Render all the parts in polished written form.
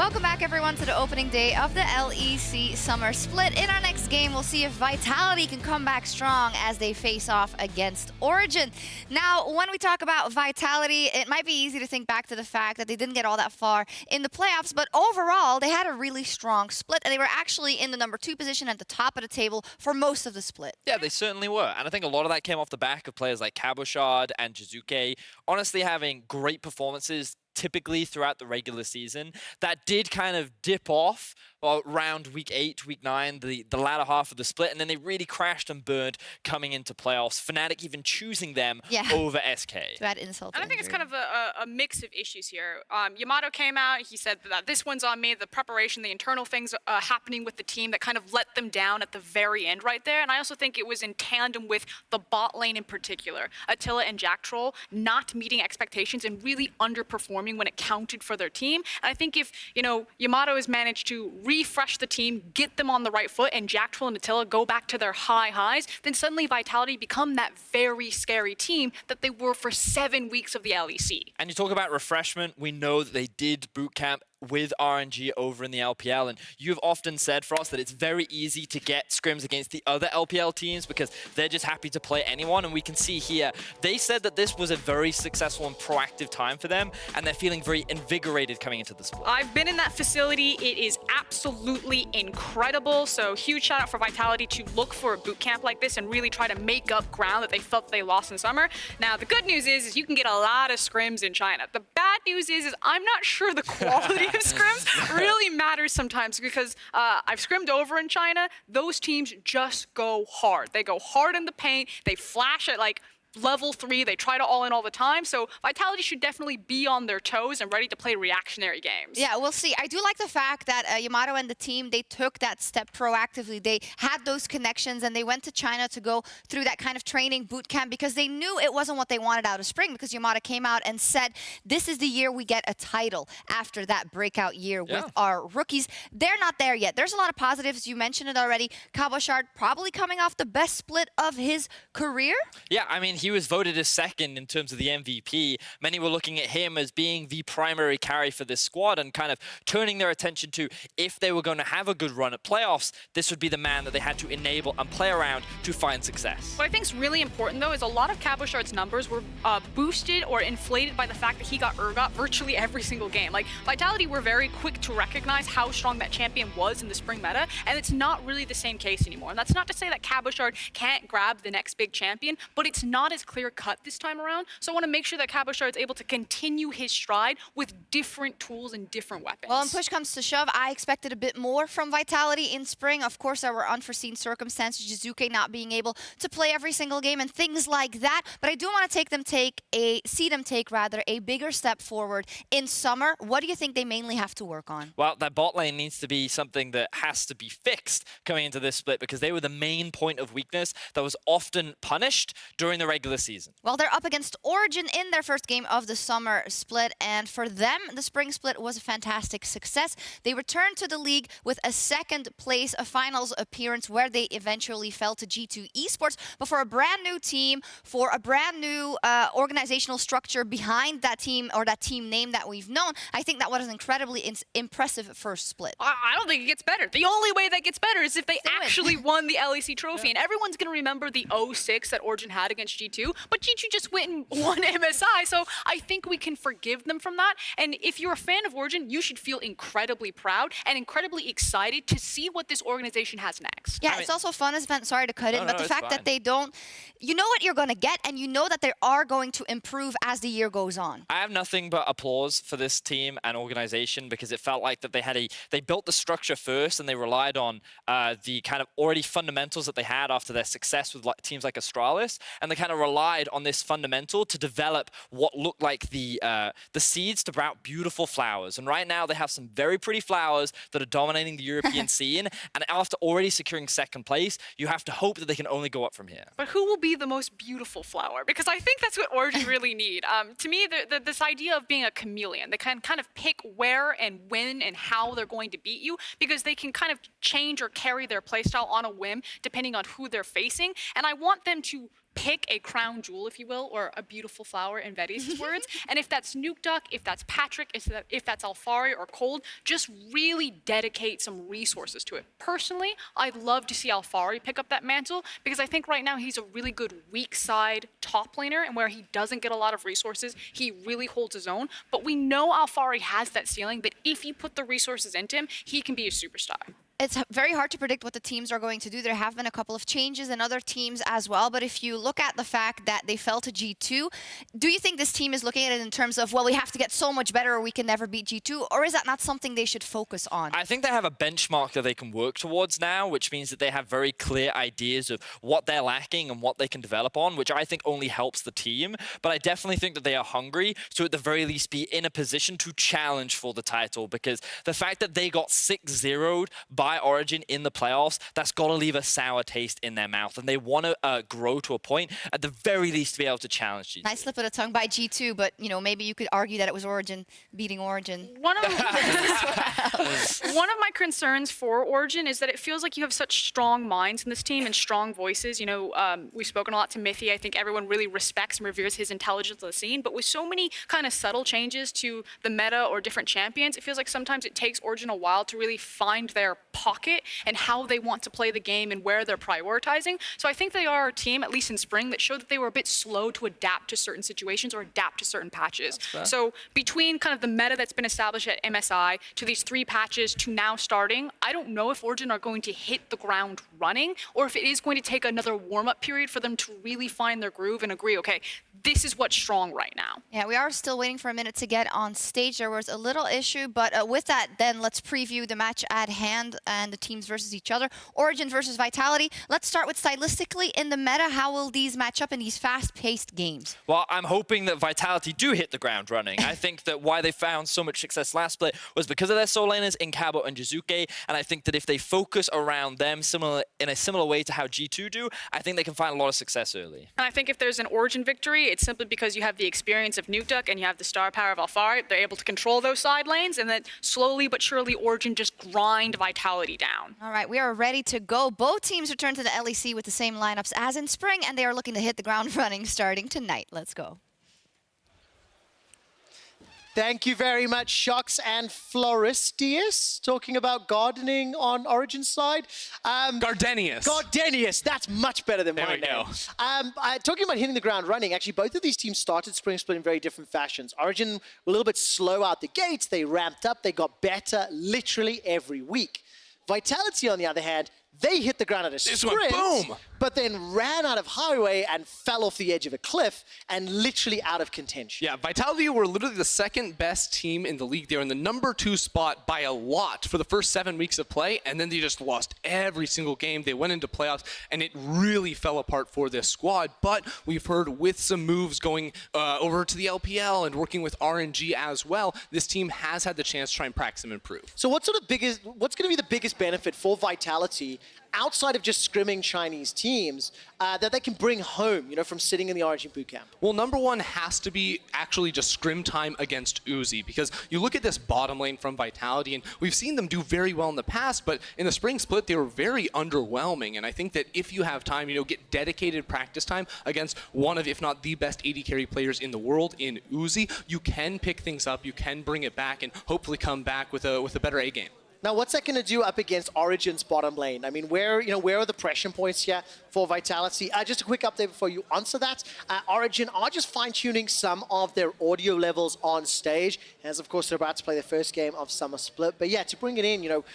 Welcome back, everyone, to the opening day of the LEC Summer Split. In our next game, we'll see if Vitality can come back strong as they face off against Origen. Now, when we talk about Vitality, it might be easy to think back to the fact that they didn't get all that far in the playoffs, but overall, they had a really strong split, and they were actually in the number 2 position at the top of the table for most of the split. Yeah, they certainly were. And I think a lot of that came off the back of players like Cabochard and Jiizuké honestly having great performances typically throughout the regular season. That did kind of dip off around week 8, week 9, the latter half of the split, and then they really crashed and burned coming into playoffs. Fnatic even choosing them over SK. To add insult to and I think injury. it's kind of a mix of issues here. Yamato came out, he said that this one's on me, the preparation, the internal things happening with the team that kind of let them down at the very end right there. And I also think it was in tandem with the bot lane in particular. Attila and Jactroll not meeting expectations and really underperforming when it counted for their team. And I think if, Yamato has managed to refresh the team, get them on the right foot, and Jactroll and Attila go back to their high highs, then suddenly Vitality become that very scary team that they were for 7 weeks of the LEC. And you talk about refreshment, we know that they did boot camp with RNG over in the LPL, and you've often said, Frost, that it's very easy to get scrims against the other LPL teams because they're just happy to play anyone, and we can see here, they said that this was a very successful and proactive time for them, and they're feeling very invigorated coming into the split. I've been in that facility. It is absolutely incredible, so huge shout out for Vitality to look for a boot camp like this and really try to make up ground that they felt they lost in summer. Now, the good news is you can get a lot of scrims in China. The bad news is I'm not sure the quality of scrims really matters sometimes because I've scrimmed over in China. Those teams just go hard. They go hard in the paint. They flash at like level 3, they try to all in all the time, so Vitality should definitely be on their toes and ready to play reactionary games. Yeah, we'll see. I do like the fact that Yamato and the team, they took that step proactively. They had those connections and they went to China to go through that kind of training boot camp because they knew it wasn't what they wanted out of spring, because Yamato came out and said, this is the year we get a title after that breakout year with our rookies. They're not there yet. There's a lot of positives. You mentioned it already. Cabochard probably coming off the best split of his career. Yeah, I mean, he was voted as second in terms of the MVP. Many were looking at him as being the primary carry for this squad and kind of turning their attention to, if they were going to have a good run at playoffs, this would be the man that they had to enable and play around to find success. What I think is really important, though, is a lot of Cabochard's numbers were boosted or inflated by the fact that he got Urgot virtually every single game. Like, Vitality were very quick to recognize how strong that champion was in the spring meta, and it's not really the same case anymore. And that's not to say that Cabochard can't grab the next big champion, but it's not as clear cut this time around. So I want to make sure that Cabochard is able to continue his stride with different tools and different weapons. Well, when push comes to shove, I expected a bit more from Vitality in spring. Of course, there were unforeseen circumstances, Jiizuké not being able to play every single game and things like that. But I do want to see them take a bigger step forward in summer. What do you think they mainly have to work on? Well, that bot lane needs to be something that has to be fixed coming into this split because they were the main point of weakness that was often punished during the regular season. Well, they're up against Origen in their first game of the summer split, and for them, the spring split was a fantastic success. They returned to the league with a second place, a finals appearance where they eventually fell to G2 Esports, but for a brand new team, for a brand new organizational structure behind that team or that team name that we've known, I think that was an incredibly impressive first split. I don't think it gets better. The only way that gets better is if they actually won the LEC trophy, and everyone's going to remember the 0-6 that Origen had against G2, but G2 just went and won MSI, so I think we can forgive them from that. And if you're a fan of Origen, you should feel incredibly proud and incredibly excited to see what this organization has next. Yeah, it's also fun as event. Sorry to cut in, but the fact that they don't, you know what you're going to get, and you know that they are going to improve as the year goes on. I have nothing but applause for this team and organization because it felt like that they built the structure first and they relied on the kind of already fundamentals that they had after their success with teams like Astralis, and they kind of relied on this fundamental to develop what looked like the seeds to sprout beautiful flowers. And right now they have some very pretty flowers that are dominating the European scene, and after already securing second place, you have to hope that they can only go up from here. But who will be the most beautiful flower? Because I think that's what Origen really need. To me, this idea of being a chameleon, they can kind of pick where and when and how they're going to beat you, because they can kind of change or carry their playstyle on a whim depending on who they're facing. And I want them to pick a crown jewel, if you will, or a beautiful flower in Vedius' words. And if that's Nukeduck, if that's Patrik, if that's Alphari or Kold, just really dedicate some resources to it. Personally, I'd love to see Alphari pick up that mantle because I think right now he's a really good weak side top laner, and where he doesn't get a lot of resources, he really holds his own. But we know Alphari has that ceiling that if you put the resources into him, he can be a superstar. It's very hard to predict what the teams are going to do. There have been a couple of changes in other teams as well, but if you look at the fact that they fell to G2, do you think this team is looking at it in terms of, well, we have to get so much better or we can never beat G2, or is that not something they should focus on? I think they have a benchmark that they can work towards now, which means that they have very clear ideas of what they're lacking and what they can develop on, which I think only helps the team. But I definitely think that they are hungry to at the very least be in a position to challenge for the title, because the fact that they got 6-0'd by Origen in the playoffs, that's got to leave a sour taste in their mouth, and they want to grow to a point at the very least to be able to challenge G2. Nice slip of the tongue by G2, but you know, maybe you could argue that it was Origen beating Origen. One of my concerns for Origen is that it feels like you have such strong minds in this team and strong voices. You know, we've spoken a lot to Mithy. I think everyone really respects and reveres his intelligence on the scene, but with so many kind of subtle changes to the meta or different champions, it feels like sometimes it takes Origen a while to really find their pocket and how they want to play the game and where they're prioritizing. So I think they are a team, at least in spring, that showed that they were a bit slow to adapt to certain situations or adapt to certain patches. So between kind of the meta that's been established at MSI to these 3 patches to now starting, I don't know if Origen are going to hit the ground running or if it is going to take another warm-up period for them to really find their groove and agree, okay, this is what's strong right now. Yeah, we are still waiting for a minute to get on stage. There was a little issue, but with that, then let's preview the match at hand and the teams versus each other. Origen versus Vitality. Let's start with stylistically in the meta. How will these match up in these fast-paced games? Well, I'm hoping that Vitality do hit the ground running. I think that why they found so much success last split was because of their solo laners in Cabo and Jiizuké, and I think that if they focus around them in a similar way to how G2 do, I think they can find a lot of success early. And I think if there's an Origen victory, it's simply because you have the experience of Nukeduck and you have the star power of Alphari. They're able to control those side lanes, and then slowly but surely Origen just grind Vitality down. All right, we are ready to go. Both teams return to the LEC with the same lineups as in spring, and they are looking to hit the ground running starting tonight. Let's go. Thank you very much, Sjokz and Floristius. Talking about gardening on Origen's side. Gardenius. Gardenius, that's much better than my name. Talking about hitting the ground running, actually both of these teams started Spring Split in very different fashions. Origen were a little bit slow out the gates. They ramped up. They got better literally every week. Vitality, on the other hand, they hit the ground at a sprint, boom, but then ran out of highway and fell off the edge of a cliff and literally out of contention. Yeah, Vitality were literally the second best team in the league. They were in the #2 spot by a lot for the first 7 weeks of play, and then they just lost every single game. They went into playoffs, and it really fell apart for this squad. But we've heard with some moves going over to the LPL and working with RNG as well, this team has had the chance to try and practice and improve. So what's going to be the biggest benefit for Vitality outside of just scrimming Chinese teams that they can bring home, you know, from sitting in the Origin bootcamp? Well, #1 has to be actually just scrim time against Uzi, because you look at this bottom lane from Vitality, and we've seen them do very well in the past, but in the spring split, they were very underwhelming. And I think that if you have time, you know, get dedicated practice time against one of, if not the best AD carry players in the world in Uzi, you can pick things up, you can bring it back, and hopefully come back with a better A game. Now, what's that going to do up against Origen's bottom lane? I mean, where are the pressure points here for Vitality? Just a quick update before you answer that. Origen are just fine-tuning some of their audio levels on stage, as of course they're about to play their first game of Summer Split. But yeah, to bring it in, you know,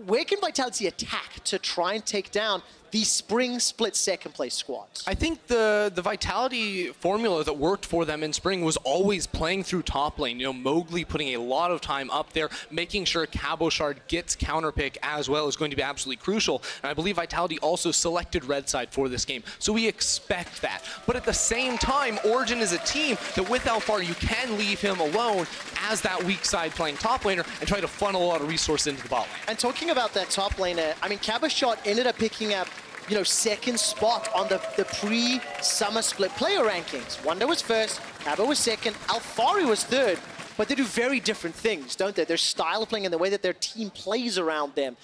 where can Vitality attack to try and take down the Spring Split second place squads? I think the Vitality formula that worked for them in spring was always playing through top lane. You know, Mowgli putting a lot of time up there, making sure Cabochard gets counterpick as well is going to be absolutely crucial. And I believe Vitality also selected red side for this game. So we expect that. But at the same time, Origen is a team that with Alphari, you can leave him alone as that weak side playing top laner and try to funnel a lot of resources into the bot lane. And talking about that top laner, I mean, Cabochard ended up picking up, you know, second spot on the pre-Summer Split player rankings. Wonder was first, Cabo was second, Alphari was third. but they do very different things, don't they? Their style of playing and the way that their team plays around them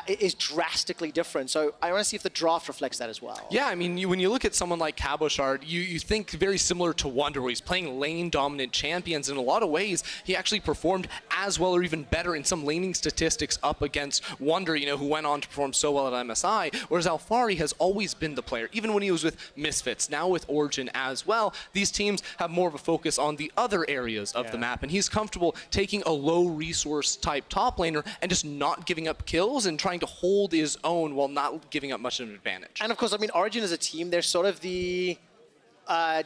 is drastically different. So I want to see if the draft reflects that as well. Yeah, I mean, when you look at someone like Cabochard, you think very similar to Wunder, where he's playing lane-dominant champions. In a lot of ways, he actually performed as well or even better in some laning statistics up against Wunder, you know, who went on to perform so well at MSI, whereas Alphari has always been the player, even when he was with Misfits, now with Origen as well. These teams have more of a focus on the other areas of the map, and he's comfortable taking a low-resource type top laner and just not giving up kills and trying to hold his own while not giving up much of an advantage. And of course, I mean, Origen as a team, they're sort of the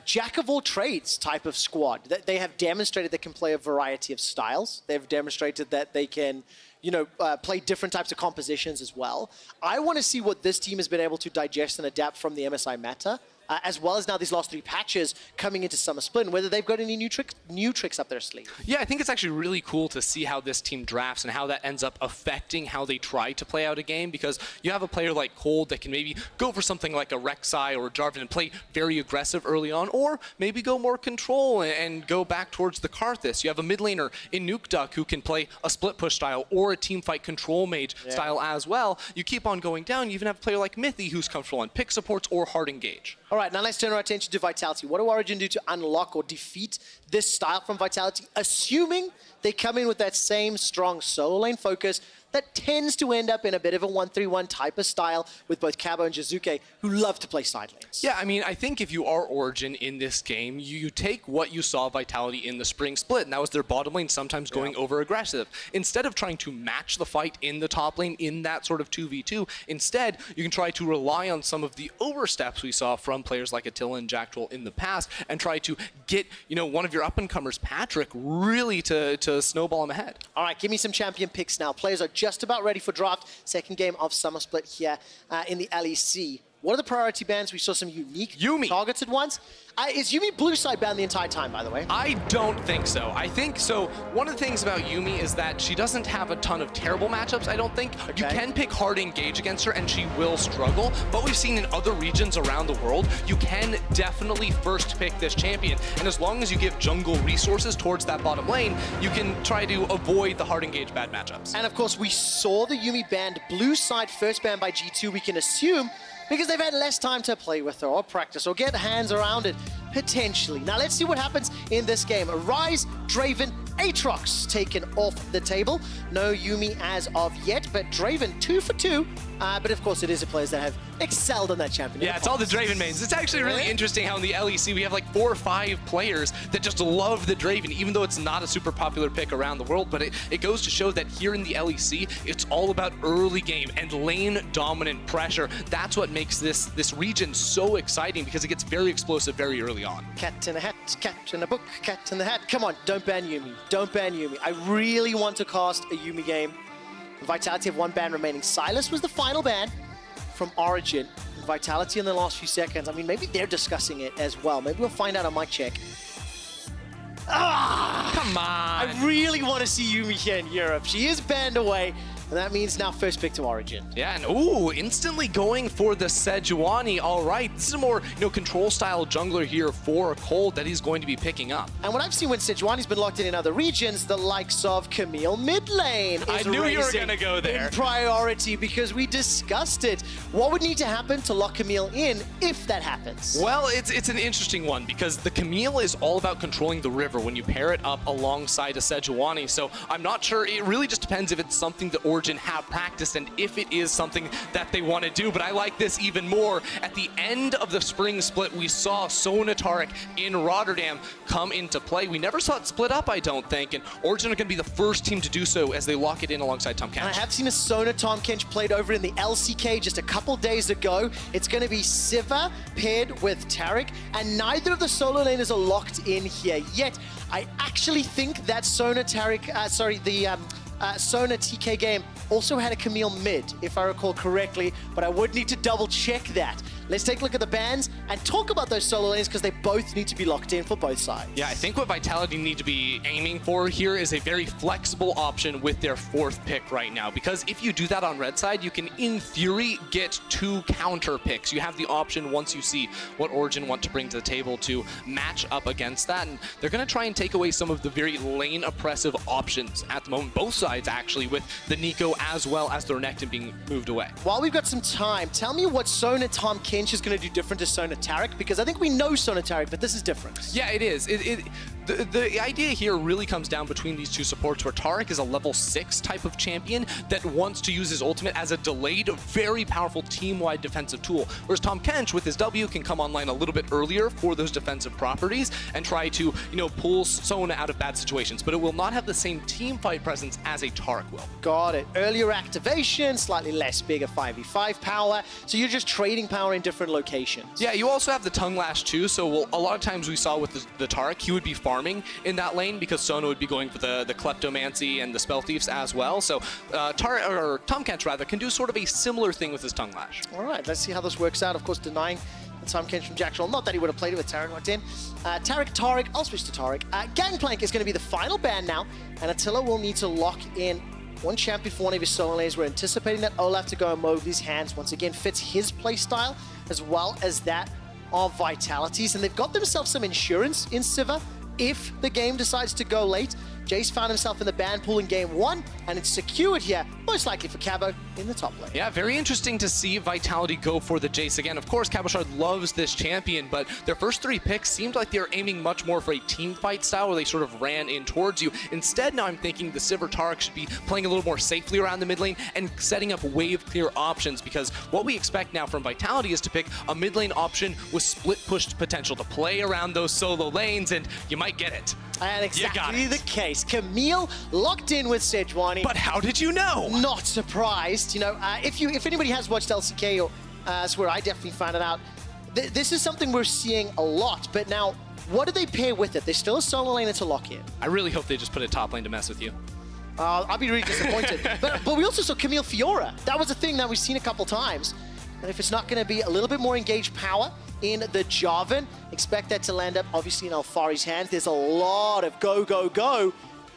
jack of all trades type of squad. They have demonstrated they can play a variety of styles. They've demonstrated that they can, you know, play different types of compositions as well. I want to see what this team has been able to digest and adapt from the MSI meta, as well as now these last 3 patches coming into Summer Split, and whether they've got any new tricks up their sleeve. Yeah, I think it's actually really cool to see how this team drafts and how that ends up affecting how they try to play out a game, because you have a player like Kold that can maybe go for something like a Rek'Sai or a Jarvan and play very aggressive early on, or maybe go more control and go back towards the Karthus. You have a mid laner in Nukeduck who can play a split push style or a team fight control mage style as well. You keep on going down, you even have a player like Mithy who's comfortable on pick supports or hard engage. All right, now let's turn our attention to Vitality. What do Origen do to unlock or defeat this style from Vitality, assuming they come in with that same strong solo lane focus that tends to end up in a bit of a 1-3-1 type of style with both Cabo and Jiizuké, who love to play side lanes? Yeah, I mean, I think if you are Origen in this game, you take what you saw Vitality in the spring split, and that was their bottom lane sometimes going over aggressive. Instead of trying to match the fight in the top lane in that sort of 2v2, instead, you can try to rely on some of the oversteps we saw from players like Attila and Jactroll in the past, and try to get, you know, one of your up-and-comers, Patrik, really to snowball him ahead. All right, give me some champion picks now. Players are just about ready for draft. Second game of Summer Split here in the LEC. What are the priority bans? We saw some unique targeted ones. Is Yuumi blue side banned the entire time, by the way? I don't think so. I think so. One of the things about Yuumi is that she doesn't have a ton of terrible matchups, I don't think. You can pick hard engage against her and she will struggle, but we've seen in other regions around the world, you can definitely first pick this champion. And as long as you give jungle resources towards that bottom lane, you can try to avoid the hard engage bad matchups. And of course, we saw the Yuumi banned blue side first banned by G2, we can assume, because they've had less time to play with her or practice or get hands around it, potentially. Now let's see what happens in this game. Ryze, Draven, Aatrox taken off the table. No Yuumi as of yet, but Draven 2 for 2. But of course it is the players that have excelled on that champion. Yeah, it's all the Draven mains. It's actually really interesting how in the LEC we have like 4 or 5 players that just love the Draven, even though it's not a super popular pick around the world. But it goes to show that here in the LEC, it's all about early game and lane dominant pressure. That's what makes this region so exciting, because it gets very explosive very early on. Cat in a hat, cat in a book, cat in the hat. Come on, don't ban Yuumi. Don't ban Yuumi. I really want to cast a Yuumi game. Vitality have 1 ban remaining. Silas was the final ban from Origen. Vitality in the last few seconds. I mean, maybe they're discussing it as well. Maybe we'll find out on mic check. Come on! I really want to see Yuumi here in Europe. She is banned away. And that means now first pick to Origen. Yeah, and ooh, instantly going for the Sejuani. All right, this is a more, you know, control style jungler here for Kold that he's going to be picking up. And what I've seen when Sejuani's been locked in other regions, the likes of Camille mid lane is I knew you were gonna go there. In priority, because we discussed it. What would need to happen to lock Camille in if that happens? Well, it's an interesting one, because the Camille is all about controlling the river when you pair it up alongside a Sejuani. So I'm not sure. It really just depends if it's something that Origen have practiced and if it is something that they want to do. But I like this even more. At the end of the spring split, we saw Sona Taric in Rotterdam come into play. We never saw it split up, I don't think, and Origen are going to be the first team to do so as they lock it in alongside Tahm Kench. I have seen a Sona Tahm Kench played over in the LCK just a couple days ago. It's going to be Sivir paired with Taric, and neither of the solo laners are locked in here yet. I actually think that Sona Taric, Sona TK game also had a Camille mid, if I recall correctly, but I would need to double check that. let's take a look at the bans and talk about those solo lanes because they both need to be locked in for both sides. Yeah, I think what Vitality need to be aiming for here is a very flexible option with their 4th pick right now, because if you do that on red side, you can, in theory, get 2 counter picks. You have the option once you see what Origen want to bring to the table to match up against that, and they're going to try and take away some of the very lane oppressive options at the moment, both sides actually, with the Nico as well as their Nectin being moved away. While we've got some time, tell me what Sona Tahm Kench is going to do different to Sona Taric, because I think we know Sona Taric, but this is different. Yeah, it is. The idea here really comes down between these two supports, where Taric is a level 6 type of champion that wants to use his ultimate as a delayed, very powerful team-wide defensive tool, whereas Tahm Kench with his W can come online a little bit earlier for those defensive properties and try to, pull Sona out of bad situations, but it will not have the same team fight presence as a Taric will. Got it. Earlier activation, slightly less bigger 5v5 power, so you're just trading power in different locations. Yeah, you also have the Tongue Lash too, so a lot of times we saw with the Taric, he would be farming in that lane because Sona would be going for the Kleptomancy and the Spell Thieves as well, so Tahm Kench rather can do sort of a similar thing with his Tongue Lash. All right, let's see how this works out. Of course, denying Tahm Kench from Jactroll. Not that he would have played it with Taric locked in. Taric, I'll switch to Taric. Gangplank is going to be the final ban now, and Attila will need to lock in one champion for one of his solo lanes. We're anticipating that Olaf to go in Mowgli's hands. Once again, fits his playstyle as well as that of Vitality's, and they've got themselves some insurance in Sivir if the game decides to go late. Jayce found himself in the ban pool in game 1, and it's secured here, most likely for Cabo in the top lane. Yeah, very interesting to see Vitality go for the Jayce again. Of course, Cabochard loves this champion, but their first 3 picks seemed like they were aiming much more for a team fight style where they sort of ran in towards you. Instead, now I'm thinking the Sivir Taric should be playing a little more safely around the mid lane and setting up wave clear options, because what we expect now from Vitality is to pick a mid lane option with split push potential to play around those solo lanes, and you might get it. And exactly the case. Camille locked in with Sejuani. But how did you know? Not surprised. If anybody has watched LCK, or that's where I definitely found it out, this is something we're seeing a lot. But now, what do they pair with it? There's still a solo lane to lock in. I really hope they just put a top lane to mess with you. I'll be really disappointed. but we also saw Camille Fiora. That was a thing that we've seen a couple times. And if it's not going to be a little bit more engaged power in the Jarvan, expect that to land up obviously in Alphari's hands. There's a lot of go,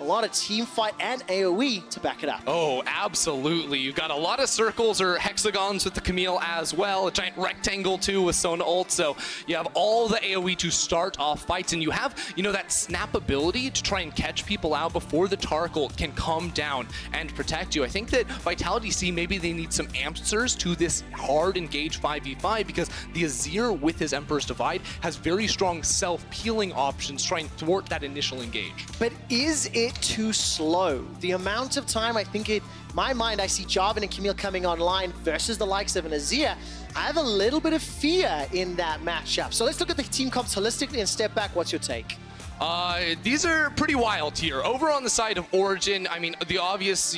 a lot of team fight and AoE to back it up. Oh, absolutely. You've got a lot of circles or hexagons with the Camille as well, a giant rectangle too with Sona ult, so you have all the AoE to start off fights, and you have, that snap ability to try and catch people out before the Taric ult can come down and protect you. I think that Vitality see maybe they need some answers to this hard engage 5v5, because the Azir with his Emperor's Divide has very strong self-peeling options trying to thwart that initial engage. But is it too slow? The amount of time, I think in my mind, I see Jarvan and Camille coming online versus the likes of an Azir. I have a little bit of fear in that matchup. So let's look at the team comps holistically and step back. What's your take? These are pretty wild here. Over on the side of Origen, I mean, the obvious,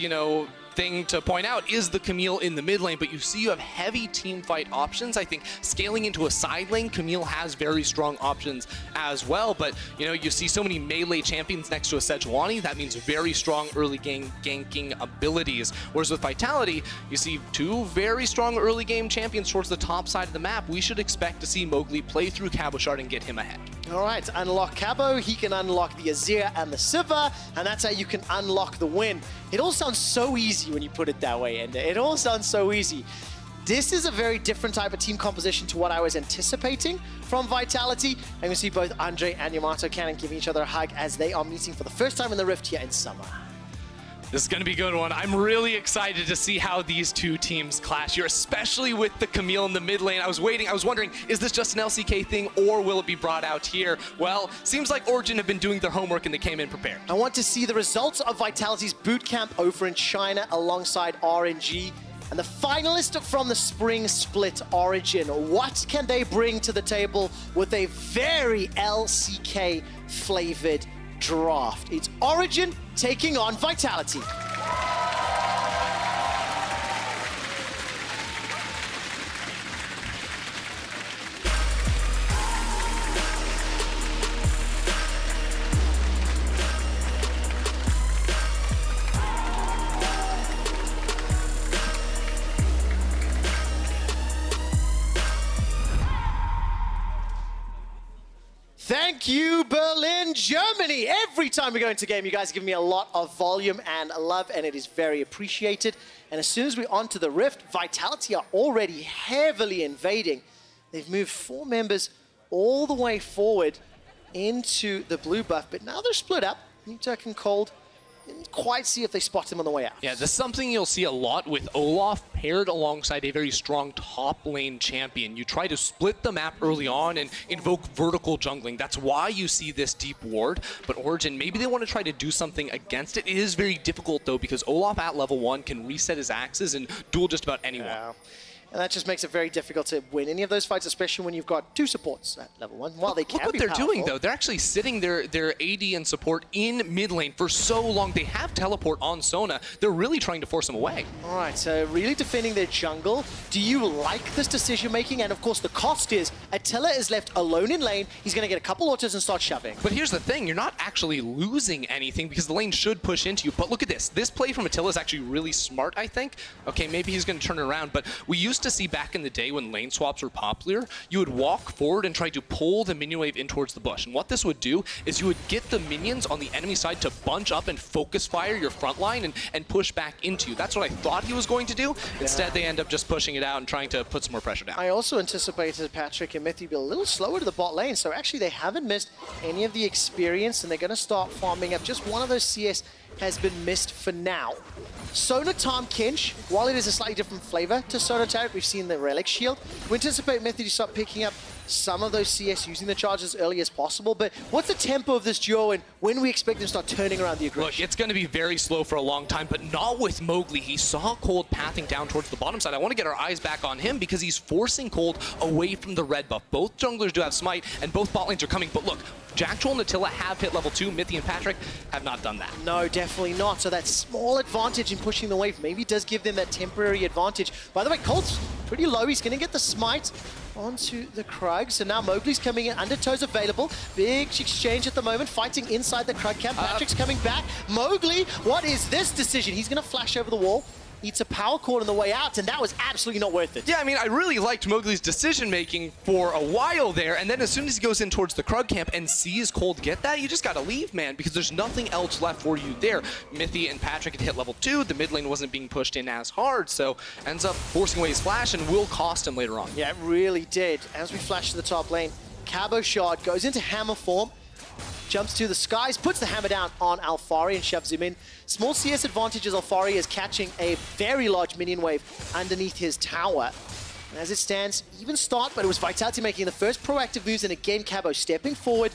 thing to point out is the Camille in the mid lane, but you see you have heavy team fight options. I think scaling into a side lane, Camille has very strong options as well, but you see so many melee champions next to a Sejuani, that means very strong early game ganking abilities. Whereas with Vitality, you see 2 very strong early game champions towards the top side of the map. We should expect to see Mowgli play through Cabochard and get him ahead. All right, to unlock Cabo, he can unlock the Azir and the Sivir, and that's how you can unlock the win. It all sounds so easy when you put it that way, and it all sounds so easy. This is a very different type of team composition to what I was anticipating from Vitality. And we see both Andre and Yamato Cannon giving each other a hug as they are meeting for the first time in the Rift here in summer. This is going to be a good one. I'm really excited to see how these two teams clash here, especially with the Camille in the mid lane. I was wondering, is this just an LCK thing or will it be brought out here? Well, seems like Origen have been doing their homework and they came in prepared. I want to see the results of Vitality's boot camp over in China alongside RNG. And the finalist from the spring split, Origen. What can they bring to the table with a very LCK-flavored draft? It's Origen taking on Vitality. Thank you, Berlin, Germany. Every time we go into game, you guys give me a lot of volume and love, and it is very appreciated. And as soon as we're onto the Rift, Vitality are already heavily invading. They've moved 4 members all the way forward into the blue buff, but now they're split up. Nukeduck and Kold didn't quite see if they spot him on the way out. Yeah, this is something you'll see a lot with Olaf paired alongside a very strong top lane champion. You try to split the map early on and invoke vertical jungling. That's why you see this deep ward. But Origen, maybe they want to try to do something against it. It is very difficult, though, because Olaf at level 1 can reset his axes and duel just about anyone. Yeah. And that just makes it very difficult to win any of those fights, especially when you've got 2 supports at level 1. While they can Look what be they're powerful. doing, though. They're actually sitting their AD and support in mid lane for so long. They have teleport on Sona. They're really trying to force him away. All right, so really defending their jungle. Do you like this decision-making? And of course, the cost is Attila is left alone in lane. He's going to get a couple autos and start shoving. But here's the thing. You're not actually losing anything because the lane should push into you. But look at this. This play from Attila is actually really smart, I think. Okay, maybe he's going to turn it around. But we used to see back in the day when lane swaps were popular, you would walk forward and try to pull the minion wave in towards the bush. And what this would do is you would get the minions on the enemy side to bunch up and focus fire your front line and push back into you. That's what I thought he was going to do. Instead, they end up just pushing it out and trying to put some more pressure down. I also anticipated Patrik and Mithy be a little slower to the bot lane, so actually they haven't missed any of the experience, and they're going to start farming up. Just one of those CS has been missed for now. Sona, Tahm, Kench, while it is a slightly different flavor to Sona Taric, we've seen the Relic Shield. We anticipate Mithy to start picking up some of those CS using the charge as early as possible, but what's the tempo of this duo and when we expect them to start turning around the aggression? Look, it's going to be very slow for a long time, but not with Mowgli. He saw Kold pathing down towards the bottom side. I want to get our eyes back on him because he's forcing Kold away from the red buff. Both junglers do have smite, and both bot lanes are coming, but look, Jactroll and Attila have hit level 2. Mithy and Patrik have not done that. No, definitely not. So that small advantage in pushing the wave maybe does give them that temporary advantage. By the way, Kold's pretty low. He's going to get the smite onto the Krug. So now Mowgli's coming in. Undertow's available. Big exchange at the moment, fighting inside the Krug camp. Patrick's coming back. Mowgli, what is this decision? He's going to flash over the wall. Eats a power cord on the way out, and that was absolutely not worth it. Yeah, I mean, I really liked Mowgli's decision-making for a while there, and then as soon as he goes in towards the Krug camp and sees Kold get that, you just gotta leave, man, because there's nothing else left for you there. Mithy and Patrik had hit level 2, the mid lane wasn't being pushed in as hard, so ends up forcing away his flash and will cost him later on. Yeah, it really did. As we flash to the top lane, Cabochard goes into hammer form, jumps to the skies, puts the hammer down on Alphari and shoves him in. Small CS advantage as Alphari is catching a very large minion wave underneath his tower. And as it stands, even start, but it was Vitality making the first proactive moves, and again Cabo stepping forward,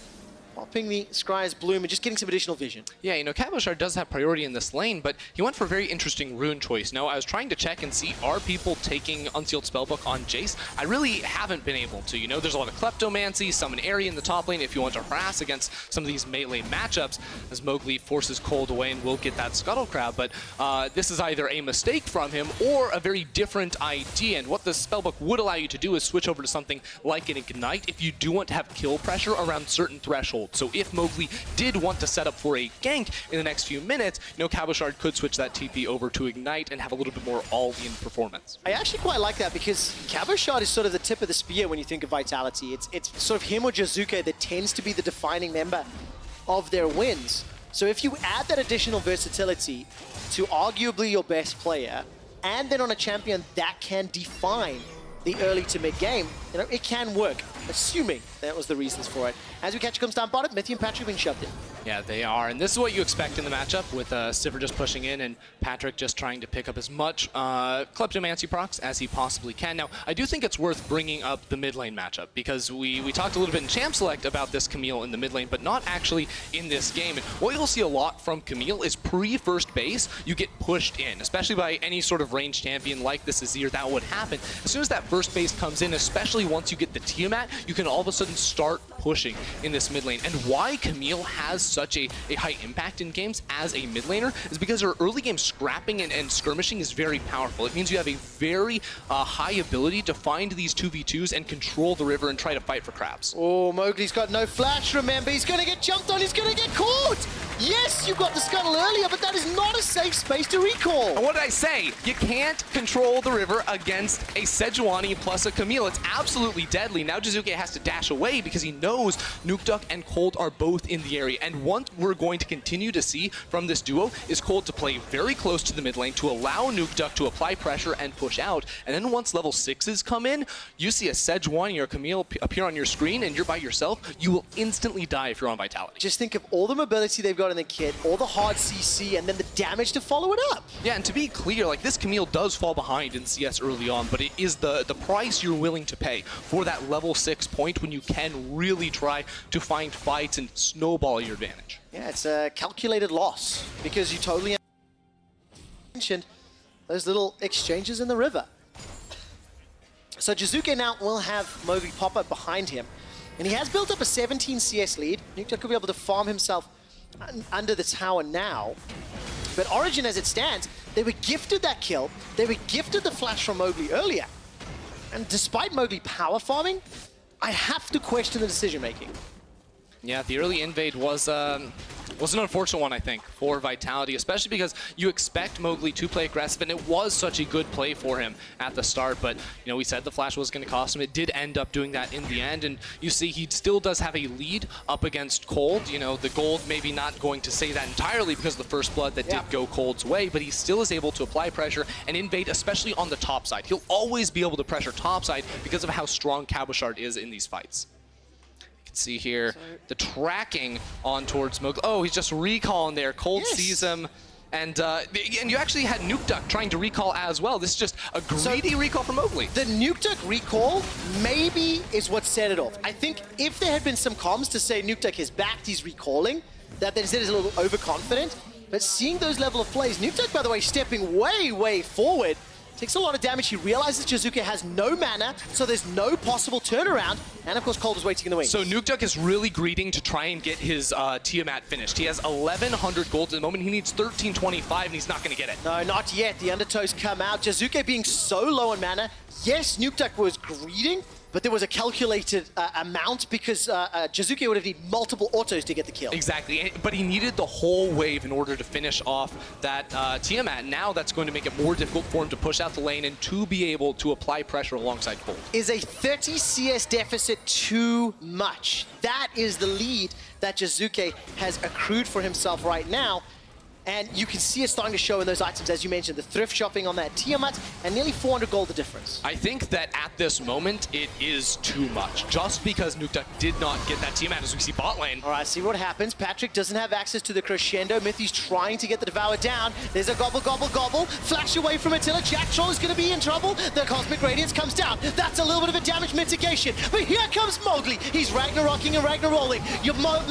popping the Scry's Bloom and just getting some additional vision. Yeah, you know, Cabochard does have priority in this lane, but he went for a very interesting rune choice. Now, I was trying to check and see, are people taking Unsealed Spellbook on Jayce? I really haven't been able to. You know, there's a lot of Kleptomancy, summon area in the top lane if you want to harass against some of these melee matchups, as Mowgli forces Kold away and will get that Scuttle Crab, but this is either a mistake from him or a very different idea, and what the Spellbook would allow you to do is switch over to something like an Ignite if you do want to have kill pressure around certain thresholds. So if Mowgli did want to set up for a gank in the next few minutes, you know, Cabochard could switch that TP over to Ignite and have a little bit more all-in performance. I actually quite like that because Cabochard is sort of the tip of the spear when you think of Vitality. It's sort of him or Jiizuké that tends to be the defining member of their wins. So if you add that additional versatility to arguably your best player, and then on a champion that can define the early to mid game, you know, it can work, assuming that was the reasons for it. As we catch comes down bottom, Mithy and Patrik being shoved in. Yeah, they are, and this is what you expect in the matchup with Sivir just pushing in and Patrik just trying to pick up as much Kleptomancy procs as he possibly can. Now, I do think it's worth bringing up the mid lane matchup because we talked a little bit in Champ Select about this Camille in the mid lane, but not actually in this game. And what you'll see a lot from Camille is pre-first base, you get pushed in, especially by any sort of ranged champion like this Azir. That would happen. As soon as that first base comes in, especially once you get the Tiamat, you can all of a sudden start pushing in this mid lane. And why Camille has such a high impact in games as a mid laner is because her early game scrapping and skirmishing is very powerful. It means you have a very high ability to find these 2v2s and control the river and try to fight for crabs. Oh, Mowgli's got no flash, remember. He's going to get jumped on. He's going to get caught. Yes, you got the scuttle earlier, but that is not a safe space to recall. And what did I say? You can't control the river against a Sejuani plus a Camille. It's absolutely deadly. Now Jiizuké has to dash away because he knows Nukeduck and Kold are both in the area. And what we're going to continue to see from this duo is Kold to play very close to the mid lane to allow Nukeduck to apply pressure and push out. And then once level 6s come in, you see a Sejuani or Camille appear on your screen and you're by yourself, you will instantly die if you're on Vitality. Just think of all the mobility they've got in the kit, all the hard CC, and then the damage to follow it up. Yeah, and to be clear, like this Camille does fall behind in CS early on, but it is the price you're willing to pay for that level 6 point when you can really try to find fights and snowball your advantage. Yeah, it's a calculated loss because you totally mentioned those little exchanges in the river. So Jiizuké now will have Mowgli pop up behind him. And he has built up a 17 CS lead. Nukeduck could be able to farm himself under the tower now. But Origen, as it stands, they were gifted that kill. They were gifted the flash from Mowgli earlier. And despite Mowgli power farming, I have to question the decision making. Yeah, the early invade was an unfortunate one, I think, for Vitality, especially because you expect Mowgli to play aggressive, and it was such a good play for him at the start. But, you know, we said the flash was going to cost him. It did end up doing that in the end, and you see he still does have a lead up against Kold. You know, the gold maybe not going to say that entirely because of the first blood that did go Kold's way, but he still is able to apply pressure and invade, especially on the top side. He'll always be able to pressure top side because of how strong Cabochard is in these fights. See here, the tracking on towards Mowgli. Oh, he's just recalling there. Kold sees him, and you actually had Nukeduck trying to recall as well. This is just a greedy recall from Mowgli. The Nukeduck recall maybe is what set it off. I think if there had been some comms to say Nukeduck is backed, he's recalling, that instead is a little overconfident. But seeing those level of plays, Nukeduck, by the way, stepping way forward, takes a lot of damage. He realizes Jiizuké has no mana, so there's no possible turnaround. And of course, Kold is waiting in the wings. So Nukeduck is really greeding to try and get his Tiamat finished. He has 1,100 gold at the moment. He needs 1,325, and he's not going to get it. No, not yet. The undertows come out. Jiizuké being so low on mana. Yes, Nukeduck was greeding, but there was a calculated amount because Jiizuké would have needed multiple autos to get the kill. Exactly, but he needed the whole wave in order to finish off that Tiamat. Now that's going to make it more difficult for him to push out the lane and to be able to apply pressure alongside Kold. Is a 30 CS deficit too much? That is the lead that Jiizuké has accrued for himself right now. And you can see it starting to show in those items, as you mentioned, the thrift shopping on that Tiamat, and nearly 400 gold the difference. I think that at this moment, it is too much, just because Nukeduck did not get that Tiamat, as we see bot lane. All right, see what happens. Patrik doesn't have access to the crescendo. Mithy's trying to get the Devour down. There's a gobble. Flash away from Attila. Jactroll is going to be in trouble. The Cosmic Radiance comes down. That's a little bit of a damage mitigation. But here comes Mowgli. He's Ragnarocking and Ragnarolling.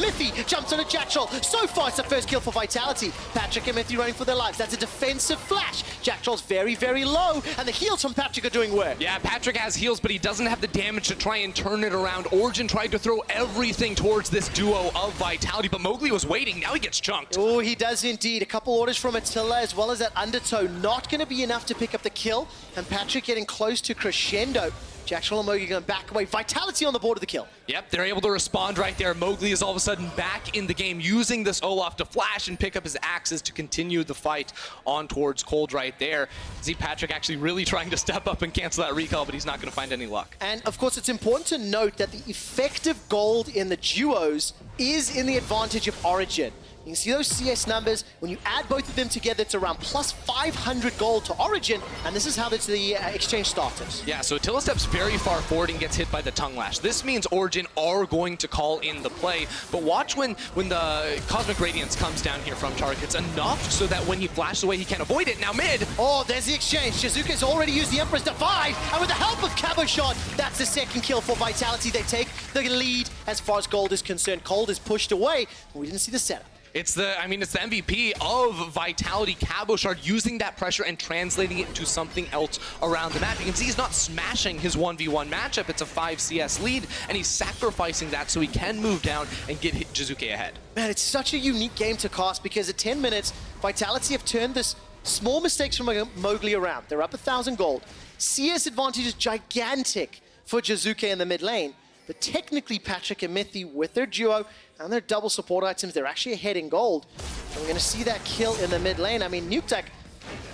Mithy jumps on a Jactroll. So far, it's the first kill for Vitality. Patrik and Mithy running for their lives. That's a defensive flash. Jactroll's very low, and the heals from Patrik are doing work. Yeah, Patrik has heals, but he doesn't have the damage to try and turn it around. Origen tried to throw everything towards this duo of Vitality, but Mowgli was waiting. Now he gets chunked. Oh, he does indeed. A couple orders from Attila, as well as that undertow. Not going to be enough to pick up the kill, and Patrik getting close to crescendo. Jactroll and Mowgli going back away. Vitality on the board of the kill. Yep, they're able to respond right there. Mowgli is all of a sudden back in the game, using this Olaf to flash and pick up his axes to continue the fight on towards Kold right there. See Patrik actually really trying to step up and cancel that recall, but he's not going to find any luck. And of course, it's important to note that the effective gold in the duos is in the advantage of Origen. You can see those CS numbers. When you add both of them together, it's around plus 500 gold to Origen, and this is how the exchange started. Yeah, so Attila steps very far forward and gets hit by the tongue lash. This means Origen are going to call in the play, but watch when the Cosmic Radiance comes down here from Taric. It's enough so that when he flashes away, he can't avoid it. Now mid! Oh, there's the exchange. Jiizuké's already used the Emperor's Divide, and with the help of Cabochard, that's the second kill for Vitality. They take the lead as far as gold is concerned. Kold is pushed away, but we didn't see the setup. It's the MVP of Vitality, Cabochard, using that pressure and translating it into something else around the map. You can see he's not smashing his 1v1 matchup. It's a 5 CS lead, and he's sacrificing that so he can move down and get Jiizuké ahead. Man, it's such a unique game to cast because at 10 minutes, Vitality have turned this small mistakes from Mowgli around. They're up 1,000 gold. CS advantage is gigantic for Jiizuké in the mid lane. But technically, Patrik and Mithy, with their duo and their double support items, they're actually ahead in gold. And we're going to see that kill in the mid lane. I mean, Nukeduck,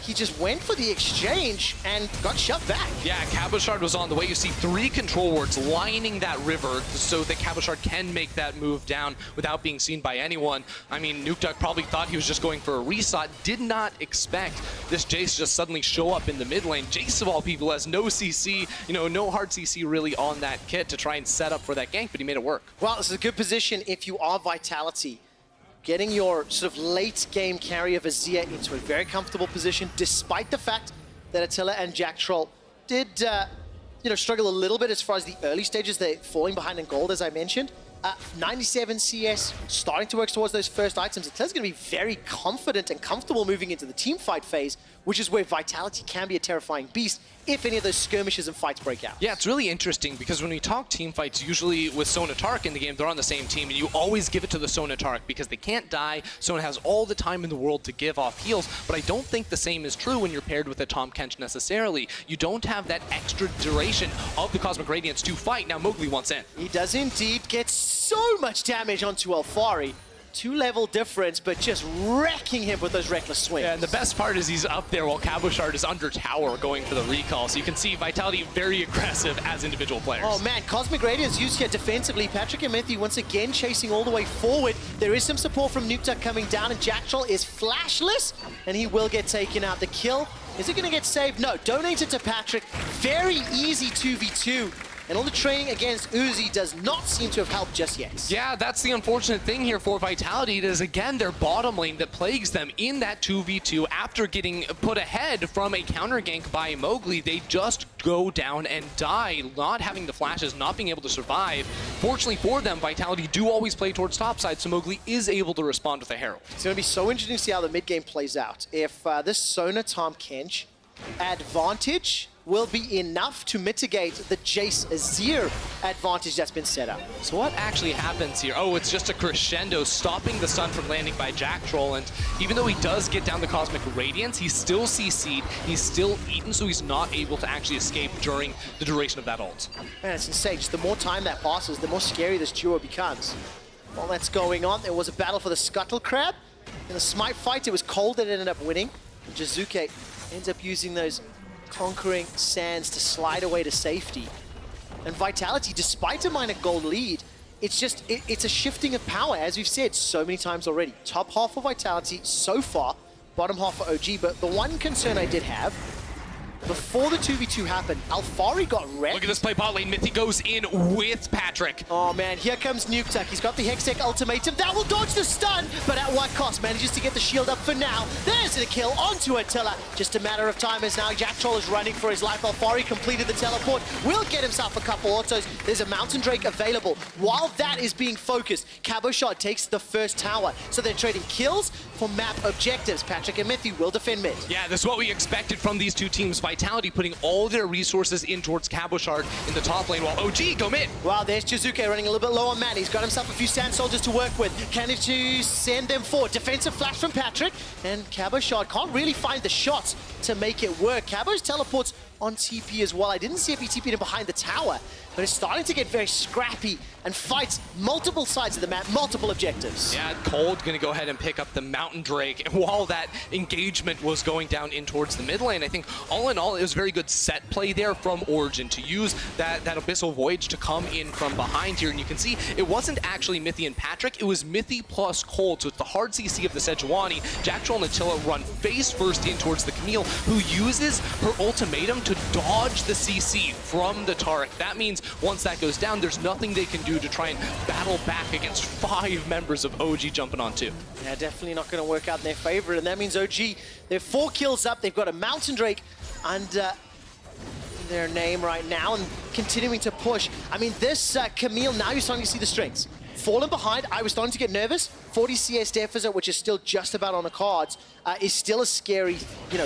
he just went for the exchange and got shoved back. Yeah, Cabochard was on the way. You see 3 control wards lining that river so that Cabochard can make that move down without being seen by anyone. I mean, Nukeduck probably thought he was just going for a reset, did not expect this Jayce just suddenly show up in the mid lane. Jayce, of all people, has no CC, no hard CC really on that kit to try and set up for that gank, but he made it work. Well, this is a good position if you are Vitality. Getting your sort of late game carry of Azir into a very comfortable position, despite the fact that Attila and Jactroll did, struggle a little bit as far as the early stages. They're falling behind in gold, as I mentioned. 97 CS, starting to work towards those first items. Attila's going to be very confident and comfortable moving into the team fight phase, which is where Vitality can be a terrifying beast if any of those skirmishes and fights break out. Yeah, it's really interesting because when we talk team fights, usually with Sona Taric in the game, they're on the same team, and you always give it to the Sona Taric because they can't die. Sona has all the time in the world to give off heals, but I don't think the same is true when you're paired with a Tahm Kench necessarily. You don't have that extra duration of the Cosmic Radiance to fight. Now Mowgli wants in. He does indeed get so much damage onto Alphari. 2-level difference, but just wrecking him with those reckless swings. Yeah, and the best part is he's up there while Cabochard is under tower going for the recall. So you can see Vitality very aggressive as individual players. Oh man, Cosmic Radiance used here defensively. Patrik and Mithy once again chasing all the way forward. There is some support from Nukeduck coming down, and Jactroll is flashless, and he will get taken out. The kill, is it going to get saved? No, donated to Patrik. Very easy 2v2. And all the training against Uzi does not seem to have helped just yet. Yeah, that's the unfortunate thing here for Vitality. It is, again, their bottom lane that plagues them in that 2v2. After getting put ahead from a counter gank by Mowgli, they just go down and die, not having the flashes, not being able to survive. Fortunately for them, Vitality do always play towards topside, so Mowgli is able to respond with a Herald. It's going to be so interesting to see how the mid game plays out. If this Sona Tahm Kench advantage will be enough to mitigate the Jayce Azir advantage that's been set up. So what actually happens here? Oh, it's just a crescendo, stopping the stun from landing by Jactroll, and even though he does get down the Cosmic Radiance, he's still CC'd, he's still eaten, so he's not able to actually escape during the duration of that ult. Man, it's insane. Just the more time that passes, the more scary this duo becomes. While that's going on, there was a battle for the Scuttle Crab. In the Smite fight, it was Kold that ended up winning. Jiizuké ends up using those Conquering Sands to slide away to safety. And Vitality, despite a minor gold lead, it's a shifting of power, as we've said so many times already. Top half for Vitality so far, bottom half for OG, but the one concern I did have, before the 2v2 happened, Alphari got wrecked. Look at this play bot lane. Mithy goes in with Patrik. Oh man, here comes Nukeduck. He's got the Hextech ultimatum. That will dodge the stun, but at what cost? Manages to get the shield up for now. There's the kill onto Attila. Just a matter of time as now Jactroll is running for his life. Alphari completed the teleport. Will get himself a couple autos. There's a Mountain Drake available. While that is being focused, Cabochard takes the first tower. So they're trading kills for map objectives. Patrik and Mithy will defend mid. Yeah, this is what we expected from these two teams. Vitality putting all their resources in towards Cabochard in the top lane, while OG go mid. Wow, there's Jiizuké running a little bit low on mana. He's got himself a few Sand Soldiers to work with. Can he send them forward? Defensive flash from Patrik, and Cabochard can't really find the shots to make it work. Cabo's teleports on TP as well. I didn't see if he TP'd him behind the tower, but it's starting to get very scrappy and fights multiple sides of the map, multiple objectives. Yeah, Kold gonna go ahead and pick up the Mountain Drake, and while that engagement was going down in towards the mid lane, I think all in all it was very good set play there from Origen to use that Abyssal Voyage to come in from behind here, and you can see it wasn't actually Mithy and Patrik, it was Mithy plus Kold, so it's the hard CC of the Sejuani. Jactroll and Attila run face first in towards the Camille, who uses her ultimatum to dodge the CC from the Taric. That means once that goes down, there's nothing they can do to try and battle back against 5 members of OG jumping on 2. Yeah, definitely not going to work out in their favor, and that means OG, they're 4 kills up. They've got a Mountain Drake under their name right now and continuing to push. I mean, this Camille, now you're starting to see the strengths. Fallen behind, I was starting to get nervous. 40 CS deficit, which is still just about on the cards, is still a scary,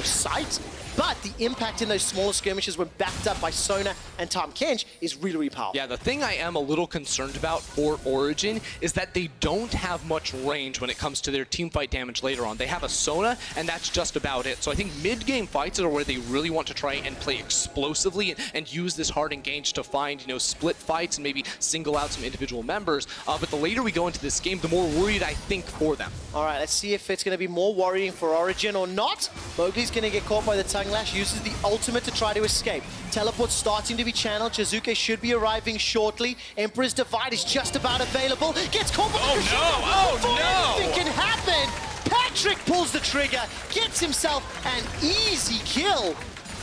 sight. but the impact in those smaller skirmishes when backed up by Sona and Tahm Kench is really, really powerful. Yeah, the thing I am a little concerned about for Origen is that they don't have much range when it comes to their team fight damage later on. They have a Sona, and that's just about it. So I think mid-game fights are where they really want to try and play explosively and use this hard engage to find, split fights and maybe single out some individual members. But the later we go into this game, the more worried I think for them. All right, let's see if it's going to be more worrying for Origen or not. Mowgli's going to get caught by the tongue lash, uses the ultimate to try to escape. Teleport starting to be channeled. Jiizuké should be arriving shortly. Emperor's Divide is just about available. Gets caught by the Anything can happen. Patrik pulls the trigger, gets himself an easy kill.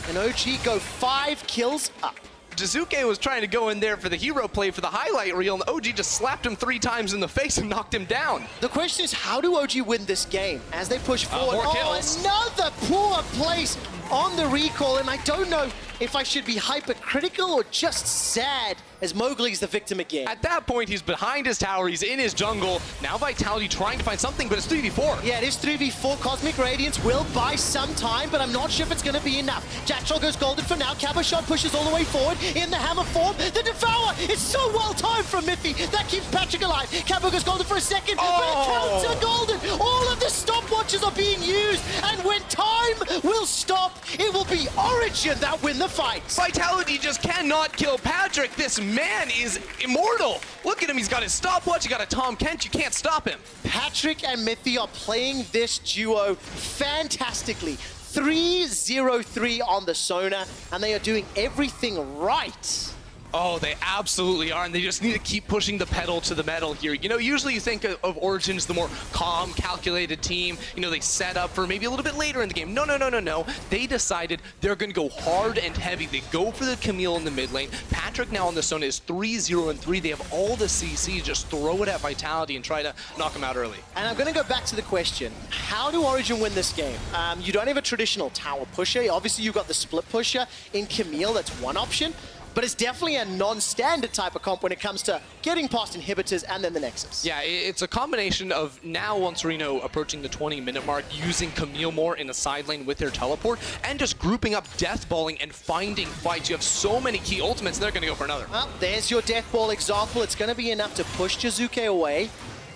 And OG go 5 kills up. Jiizuké was trying to go in there for the hero play for the highlight reel, and OG just slapped him 3 times in the face and knocked him down. The question is, how do OG win this game as they push forward? More kills. Another poor place on the recall, and I don't know if I should be hypercritical or just sad as Mowgli's the victim again. At that point, he's behind his tower, he's in his jungle. Now Vitality trying to find something, but it's 3v4. Yeah, it is 3v4. Cosmic Radiance will buy some time, but I'm not sure if it's going to be enough. Jactroll goes golden for now. Cabochard pushes all the way forward in the hammer form. The Devour is so well timed from Mithy. That keeps Patrik alive. Cabo goes golden for a second, but it counts to golden. All of the stopwatches are being used, and when time will stop, it will be Origen that win the fight. Vitality just cannot kill Patrik. This man is immortal. Look at him, he's got his stopwatch, he got a Tahm Kench, you can't stop him. Patrik and Mithy are playing this duo fantastically. 3-0-3 on the Sona, and they are doing everything right. Oh, they absolutely are, and they just need to keep pushing the pedal to the metal here. Usually you think of Origen as the more calm, calculated team. They set up for maybe a little bit later in the game. No. They decided they're going to go hard and heavy. They go for the Camille in the mid lane. Patrik now on the Sona is 3-0-3. They have all the CC. Just throw it at Vitality and try to knock them out early. And I'm going to go back to the question. How do Origen win this game? You don't have a traditional tower pusher. Obviously, you've got the split pusher in Camille. That's one option. But it's definitely a non-standard type of comp when it comes to getting past inhibitors and then the Nexus. Yeah, it's a combination of now, once we're approaching the 20-minute mark, using Camille more in a side lane with their teleport, and just grouping up death balling and finding fights. You have so many key ultimates, they're going to go for another. Well, there's your death ball example. It's going to be enough to push Jiizuké away.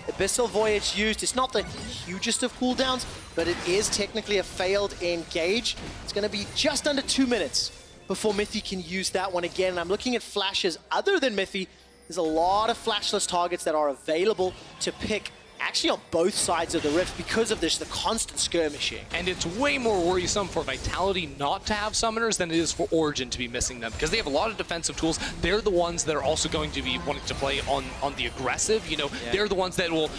Abyssal Voyage used. It's not the hugest of cooldowns, but it is technically a failed engage. It's going to be just under 2 minutes before Mithy can use that one again. And I'm looking at flashes other than Mithy. There's a lot of flashless targets that are available to pick actually on both sides of the rift because of the constant skirmishing. And it's way more worrisome for Vitality not to have summoners than it is for Origen to be missing them, because they have a lot of defensive tools. They're the ones that are also going to be wanting to play on the aggressive. They're the ones that will,